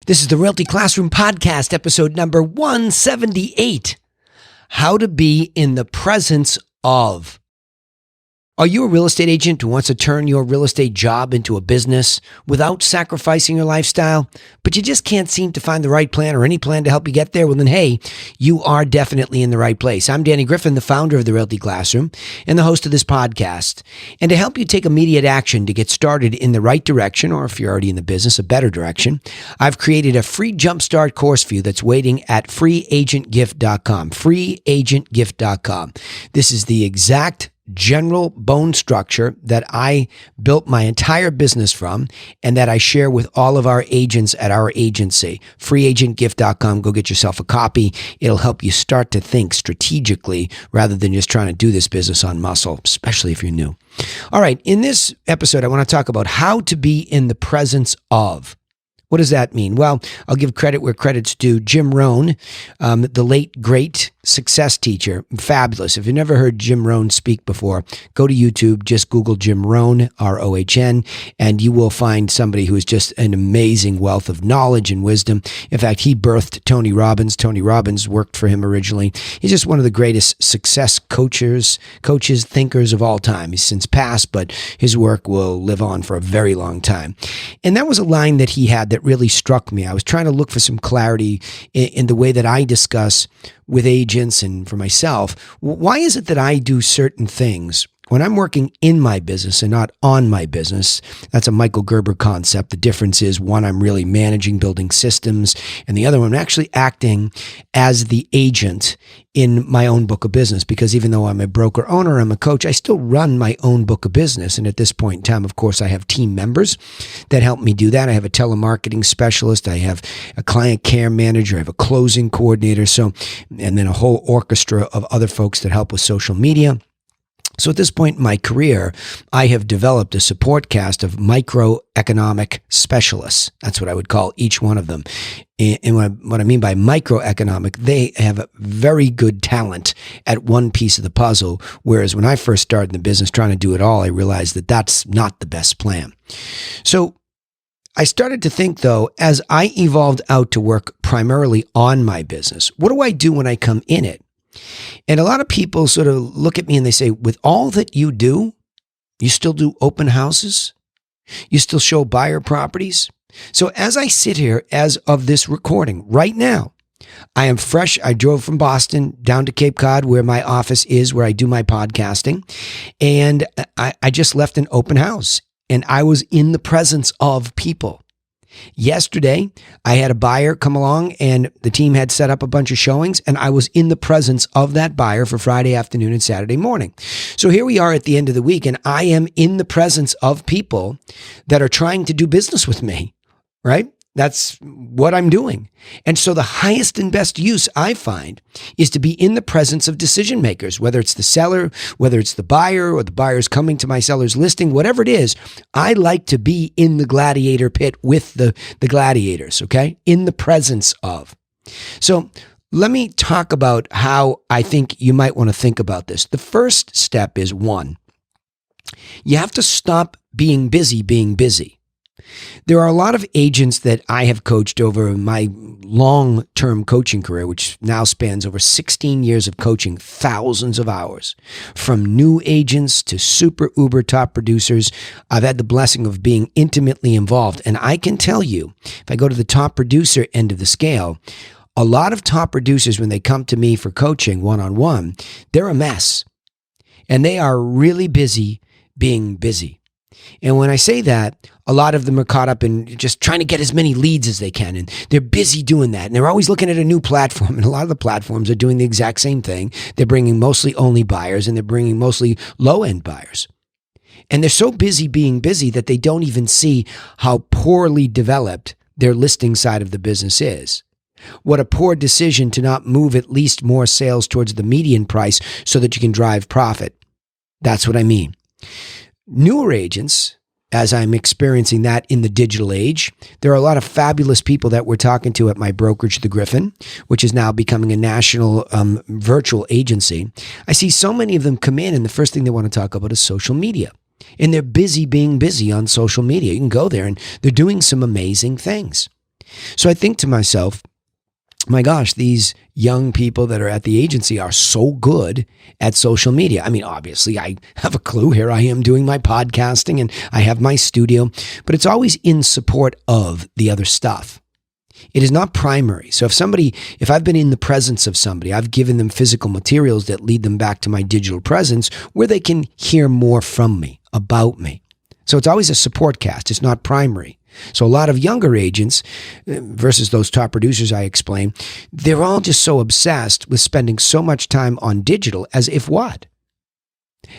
This is the Realty Classroom Podcast, episode number 178. How to be in the presence of. Are you a real estate agent who wants to turn your real estate job into a business without sacrificing your lifestyle, but you just can't seem to find the right plan or any plan to help you get there? Well, then, hey, you are definitely in the right place. I'm Danny Griffin, the founder of the Realty Classroom and the host of this podcast. And to help you take immediate action to get started in the right direction, or if you're already in the business, a better direction, I've created a free jumpstart course for you that's waiting at freeagentgift.com, freeagentgift.com. This is the exact general bone structure that I built my entire business from and that I share with all of our agents at our agency. Freeagentgift.com. Go get yourself a copy. It'll help you start to think strategically rather than just trying to do this business on muscle, especially if you're new. All right. In this episode, I want to talk about how to be in the presence of. What does that mean? Well, I'll give credit where credit's due. Jim Rohn, the late, great success teacher, fabulous. If you've never heard Jim Rohn speak before, go to YouTube, just Google Jim Rohn, R-O-H-N, and you will find somebody who is just an amazing wealth of knowledge and wisdom. In fact, he birthed Tony Robbins. Tony Robbins worked for him originally. He's just one of the greatest success coaches, thinkers of all time. He's since passed, but his work will live on for a very long time. And that was a line that he had that really struck me. I was trying to look for some clarity in the way that I discuss with agents and for myself. Why is it that I do certain things when I'm working in my business and not on my business? That's a Michael Gerber concept. The difference is one, I'm really managing, building systems, and the other one, I'm actually acting as the agent in my own book of business, because even though I'm a broker owner, I'm a coach, I still run my own book of business. And at this point in time, of course, I have team members that help me do that. I have a telemarketing specialist. I have a client care manager. I have a closing coordinator. And then a whole orchestra of other folks that help with social media. So at this point in my career, I have developed a support cast of microeconomic specialists. That's what I would call each one of them. And what I mean by microeconomic, they have a very good talent at one piece of the puzzle. Whereas when I first started in the business trying to do it all, I realized that that's not the best plan. So I started to think, though, as I evolved out to work primarily on my business, what do I do when I come in it? And a lot of people sort of look at me and they say, with all that you do, you still do open houses? You still show buyer properties? So as I sit here as of this recording right now, I am fresh. I drove from Boston down to Cape Cod where my office is, where I do my podcasting. And I just left an open house and I was in the presence of people. Yesterday, I had a buyer come along and the team had set up a bunch of showings and I was in the presence of that buyer for Friday afternoon and Saturday morning. So here we are at the end of the week and I am in the presence of people that are trying to do business with me, right? That's what I'm doing. And so the highest and best use I find is to be in the presence of decision makers, whether it's the seller, whether it's the buyer or the buyer's coming to my seller's listing, whatever it is. I like to be in the gladiator pit with the gladiators, okay? In the presence of. So let me talk about how I think you might want to think about this. The first step is one, you have to stop being busy being busy. There are a lot of agents that I have coached over my long-term coaching career, which now spans over 16 years of coaching, thousands of hours. From new agents to super uber top producers, I've had the blessing of being intimately involved. And I can tell you, if I go to the top producer end of the scale, a lot of top producers, when they come to me for coaching one-on-one, they're a mess. And they are really busy being busy. And when I say that, a lot of them are caught up in just trying to get as many leads as they can. And they're busy doing that. And they're always looking at a new platform. And a lot of the platforms are doing the exact same thing. They're bringing mostly only buyers and they're bringing mostly low-end buyers. And they're so busy being busy that they don't even see how poorly developed their listing side of the business is. What a poor decision to not move at least more sales towards the median price so that you can drive profit. That's what I mean. Newer agents, as I'm experiencing that in the digital age, there are a lot of fabulous people that we're talking to at my brokerage, The Griffin, which is now becoming a national virtual agency. I see so many of them come in and the first thing they want to talk about is social media. And they're busy being busy on social media. You can go there and they're doing some amazing things. So I think to myself, my gosh, these young people that are at the agency are so good at social media. I mean, obviously, I have a clue. Here I am doing my podcasting and I have my studio, but it's always in support of the other stuff. It is not primary. So if I've been in the presence of somebody, I've given them physical materials that lead them back to my digital presence where they can hear more from me, about me. So it's always a support cast. It's not primary. So a lot of younger agents versus those top producers I explained, they're all just so obsessed with spending so much time on digital as if what?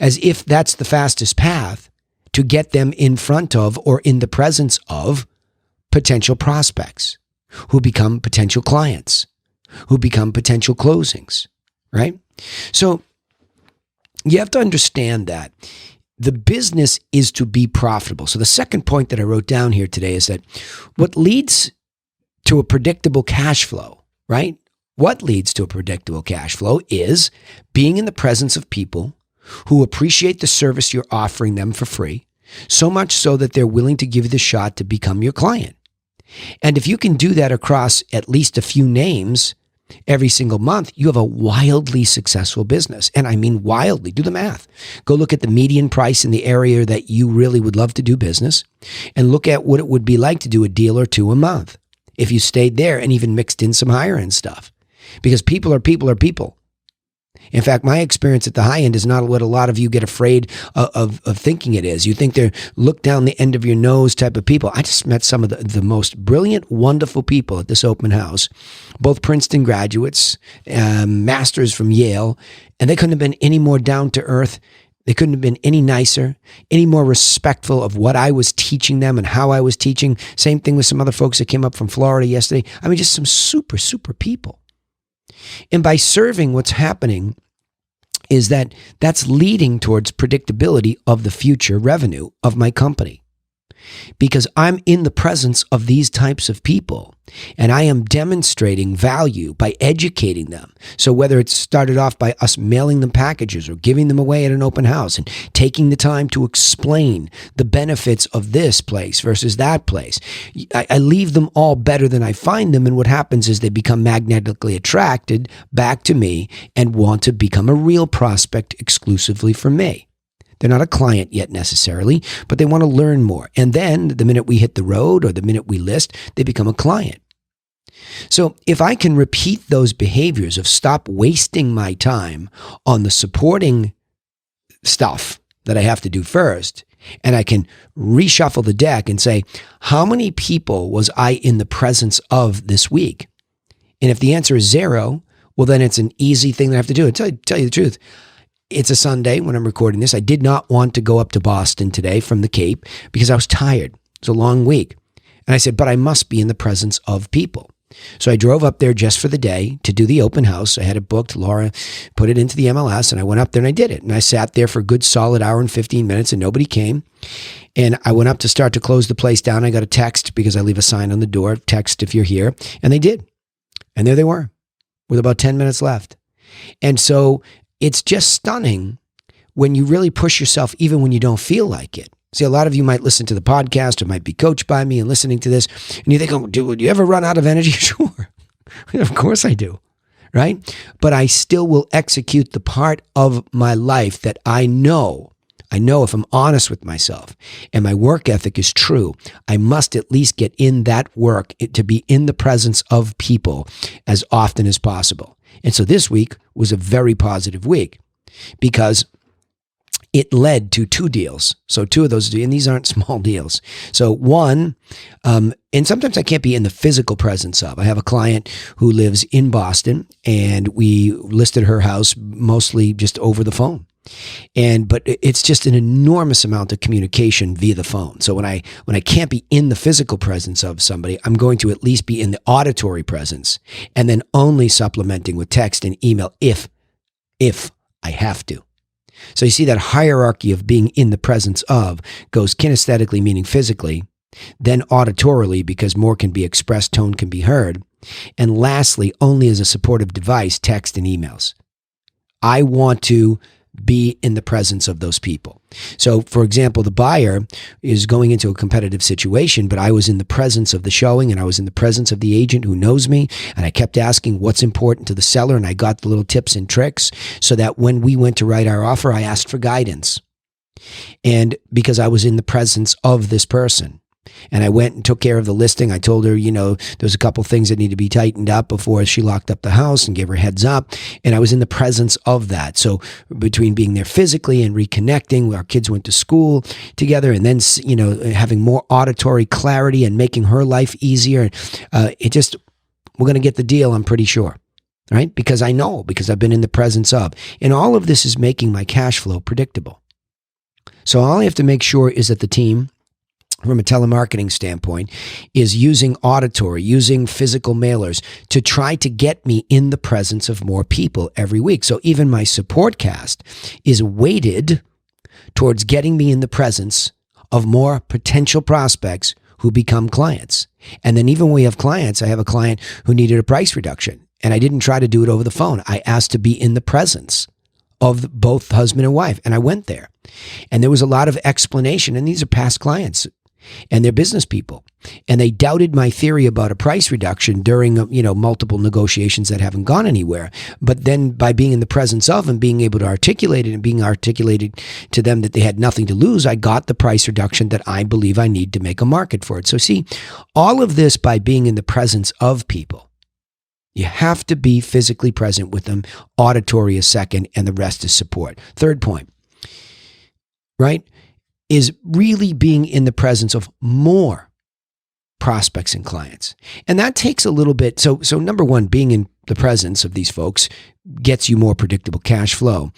As if that's the fastest path to get them in front of or in the presence of potential prospects who become potential clients, who become potential closings, right? So you have to understand that the business is to be profitable. So the second point that I wrote down here today is that what leads to a predictable cash flow, right? What leads to a predictable cash flow is being in the presence of people who appreciate the service you're offering them for free, so much so that they're willing to give you the shot to become your client. And if you can do that across at least a few names every single month, you have a wildly successful business. And I mean wildly. Do the math. Go look at the median price in the area that you really would love to do business and look at what it would be like to do a deal or two a month if you stayed there and even mixed in some higher end stuff. Because people are people are people. In fact, my experience at the high end is not what a lot of you get afraid of thinking it is. You think they're look down the end of your nose type of people. I just met some of the most brilliant, wonderful people at this open house, both Princeton graduates, masters from Yale, and they couldn't have been any more down to earth. They couldn't have been any nicer, any more respectful of what I was teaching them and how I was teaching. Same thing with some other folks that came up from Florida yesterday. I mean, just some super, super people. And by serving, what's happening is that that's leading towards predictability of the future revenue of my company. Because I'm in the presence of these types of people and I am demonstrating value by educating them. So whether it's started off by us mailing them packages or giving them away at an open house and taking the time to explain the benefits of this place versus that place, I leave them all better than I find them. And what happens is they become magnetically attracted back to me and want to become a real prospect exclusively for me. They're not a client yet necessarily, but they want to learn more. And then the minute we hit the road or the minute we list, they become a client. So if I can repeat those behaviors of stop wasting my time on the supporting stuff that I have to do first, and I can reshuffle the deck and say, how many people was I in the presence of this week? And if the answer is 0, well, then it's an easy thing that I have to do. And tell you the truth, it's a Sunday when I'm recording this. I did not want to go up to Boston today from the Cape because I was tired. It was a long week. And I said, but I must be in the presence of people. So I drove up there just for the day to do the open house. I had it booked. Laura put it into the MLS and I went up there and I did it. And I sat there for a good solid hour and 15 minutes and nobody came. And I went up to start to close the place down. I got a text because I leave a sign on the door, text if you're here. And they did. And there they were with about 10 minutes left. And so it's just stunning when you really push yourself, even when you don't feel like it. See, a lot of you might listen to the podcast or might be coached by me and listening to this, and you think, oh, do you ever run out of energy? Sure. Of course I do, right? But I still will execute the part of my life that I know if I'm honest with myself and my work ethic is true, I must at least get in that work to be in the presence of people as often as possible. And so this week was a very positive week because it led to 2 deals. So 2 of those, and these aren't small deals. So one, and sometimes I can't be in the physical presence of. I have a client who lives in Boston and we listed her house mostly just over the phone. But it's just an enormous amount of communication via the phone. So when I can't be in the physical presence of somebody, I'm going to at least be in the auditory presence and then only supplementing with text and email if I have to. So you see that hierarchy of being in the presence of goes kinesthetically, meaning physically, then auditorily because more can be expressed, tone can be heard, and lastly, only as a supportive device, text and emails. I want to be in the presence of those people. So, for example, the buyer is going into a competitive situation, but I was in the presence of the showing and I was in the presence of the agent who knows me, and I kept asking what's important to the seller, and I got the little tips and tricks so that when we went to write our offer, I asked for guidance. And because I was in the presence of this person. And I went and took care of the listing. I told her, there's a couple things that need to be tightened up before she locked up the house, and gave her heads up. And I was in the presence of that. So between being there physically and reconnecting, our kids went to school together, and then, having more auditory clarity and making her life easier. We're going to get the deal, I'm pretty sure. Right? Because I've been in the presence of. And all of this is making my cash flow predictable. So all I have to make sure is that the team, from a telemarketing standpoint, is using auditory, using physical mailers to try to get me in the presence of more people every week. So even my support cast is weighted towards getting me in the presence of more potential prospects who become clients. And then even when we have clients, I have a client who needed a price reduction, and I didn't try to do it over the phone. I asked to be in the presence of both husband and wife, and I went there. And there was a lot of explanation, and these are past clients. And they're business people. And they doubted my theory about a price reduction during, multiple negotiations that haven't gone anywhere. But then by being in the presence of and being able to articulate it and being articulated to them that they had nothing to lose, I got the price reduction that I believe I need to make a market for it. So see, all of this by being in the presence of people. You have to be physically present with them. Auditory is second, and the rest is support. Third point, right, is really being in the presence of more prospects and clients. And that takes a little bit. So number one, being in the presence of these folks gets you more predictable cash flow.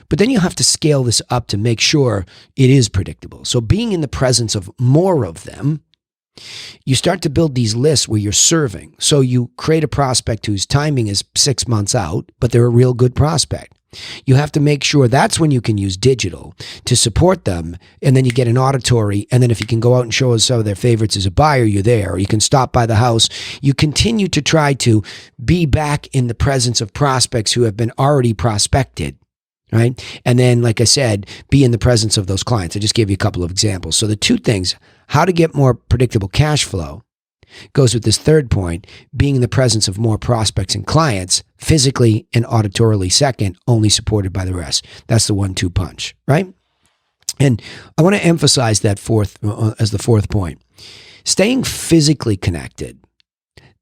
But then you have to scale this up to make sure it is predictable. So being in the presence of more of them, you start to build these lists where you're serving. So you create a prospect whose timing is 6 months out, but they're a real good prospect. You have to make sure that's when you can use digital to support them. And then you get an auditory. And then if you can go out and show us some of their favorites as a buyer, you're there. Or you can stop by the house. You continue to try to be back in the presence of prospects who have been already prospected. Right? And then, like I said, be in the presence of those clients. I just gave you a couple of examples. So the two things, how to get more predictable cash flow, goes with this third point, being in the presence of more prospects and clients, physically and auditorily second, only supported by the rest. That's the 1-2 punch, right? And I want to emphasize that as the fourth point. Staying physically connected,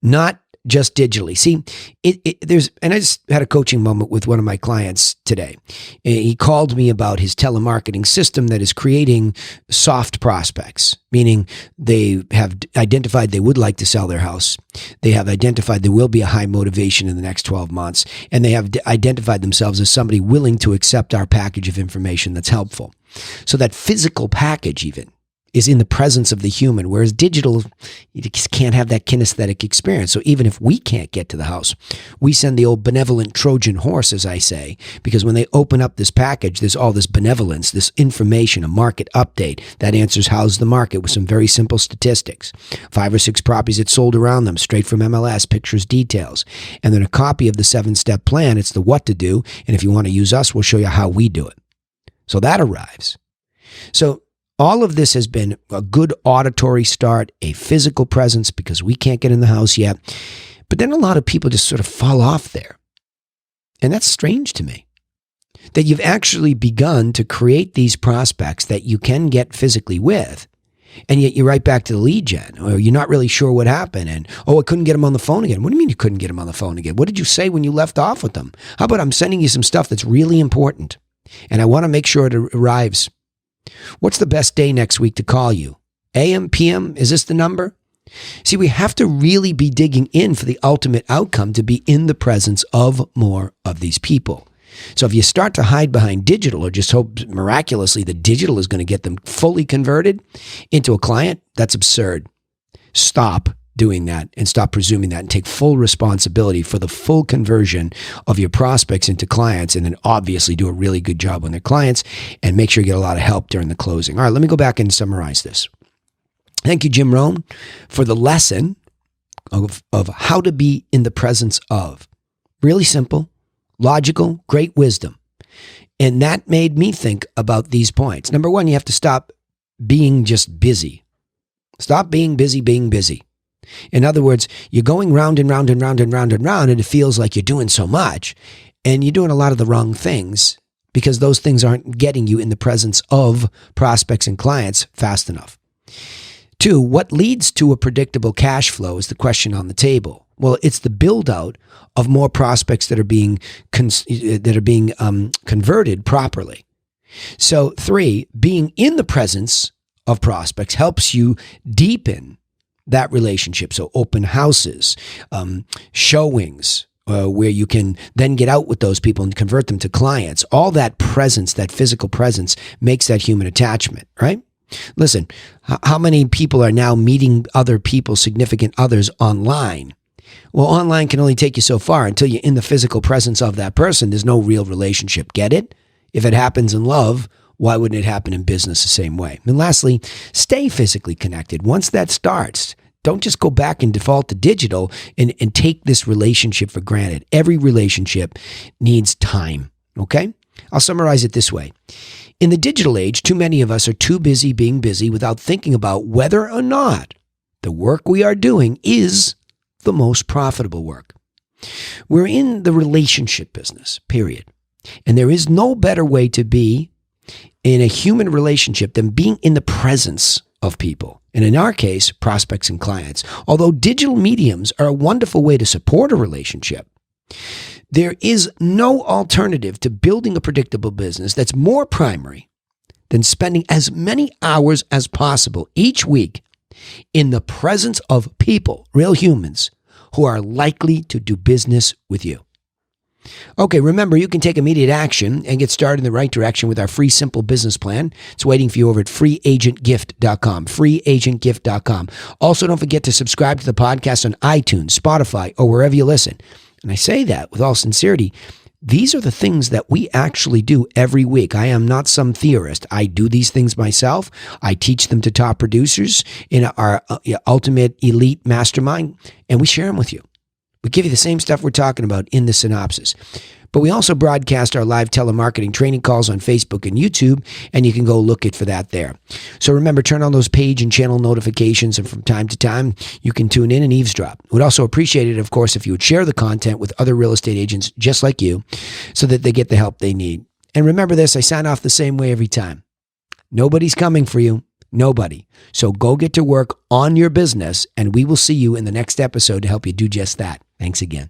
not just digitally. See, and I just had a coaching moment with one of my clients today. He called me about his telemarketing system that is creating soft prospects, meaning they have identified they would like to sell their house. They have identified there will be a high motivation in the next 12 months, and they have identified themselves as somebody willing to accept our package of information that's helpful. So that physical package even is in the presence of the human, whereas digital, you just can't have that kinesthetic experience. So even if we can't get to the house, we send the old benevolent Trojan horse, as I say, because when they open up this package, there's all this benevolence, this information, a market update that answers how's the market with some very simple statistics. 5 or 6 properties that sold around them, straight from MLS, pictures, details. And then a copy of the 7-step plan. It's the what to do. And if you want to use us, we'll show you how we do it. So that arrives. So all of this has been a good auditory start, a physical presence because we can't get in the house yet. But then a lot of people just sort of fall off there. And that's strange to me, that you've actually begun to create these prospects that you can get physically with, and yet you're right back to the lead gen, or you're not really sure what happened, and, I couldn't get them on the phone again. What do you mean you couldn't get them on the phone again? What did you say when you left off with them? How about I'm sending you some stuff that's really important, and I want to make sure it arrives. What's the best day next week to call you? AM, PM? Is this the number? See, we have to really be digging in for the ultimate outcome to be in the presence of more of these people. So if you start to hide behind digital or just hope miraculously the digital is going to get them fully converted into a client, that's absurd. Stop doing that and stop presuming that and take full responsibility for the full conversion of your prospects into clients, and then obviously do a really good job when they're clients and make sure you get a lot of help during the closing. All right, let me go back and summarize this. Thank you, Jim Rohn, for the lesson of how to be in the presence of. Really simple, logical, great wisdom. And that made me think about these points. Number one, you have to stop being just busy. Stop being busy being busy. In other words, you're going round and round and round and round and round, and it feels like you're doing so much, and you're doing a lot of the wrong things because those things aren't getting you in the presence of prospects and clients fast enough. Two, what leads to a predictable cash flow is the question on the table. Well, it's the build out of more prospects that are being converted properly. So three, being in the presence of prospects helps you deepen that relationship. So open houses, showings, where you can then get out with those people and convert them to clients. All that presence, that physical presence, makes that human attachment, right? Listen, how many people are now meeting other people, significant others, online? Well, online can only take you so far until you're in the physical presence of that person. There's no real relationship. Get it? If it happens in love, why wouldn't it happen in business the same way? And lastly, stay physically connected. Once that starts, don't just go back and default to digital and take this relationship for granted. Every relationship needs time, okay? I'll summarize it this way. In the digital age, too many of us are too busy being busy without thinking about whether or not the work we are doing is the most profitable work. We're in the relationship business, period. And there is no better way to be in a human relationship than being in the presence of people. And in our case, prospects and clients. Although digital mediums are a wonderful way to support a relationship, there is no alternative to building a predictable business that's more primary than spending as many hours as possible each week in the presence of people, real humans, who are likely to do business with you. Okay, remember, you can take immediate action and get started in the right direction with our free simple business plan. It's waiting for you over at freeagentgift.com, freeagentgift.com. Also, don't forget to subscribe to the podcast on iTunes, Spotify, or wherever you listen. And I say that with all sincerity. These are the things that we actually do every week. I am not some theorist. I do these things myself. I teach them to top producers in our ultimate elite mastermind, and we share them with you. We give you the same stuff we're talking about in the synopsis. But we also broadcast our live telemarketing training calls on Facebook and YouTube, and you can go look it for that there. So remember, turn on those page and channel notifications, and from time to time, you can tune in and eavesdrop. We'd also appreciate it, of course, if you would share the content with other real estate agents just like you so that they get the help they need. And remember this, I sign off the same way every time. Nobody's coming for you. Nobody. So go get to work on your business, and we will see you in the next episode to help you do just that. Thanks again.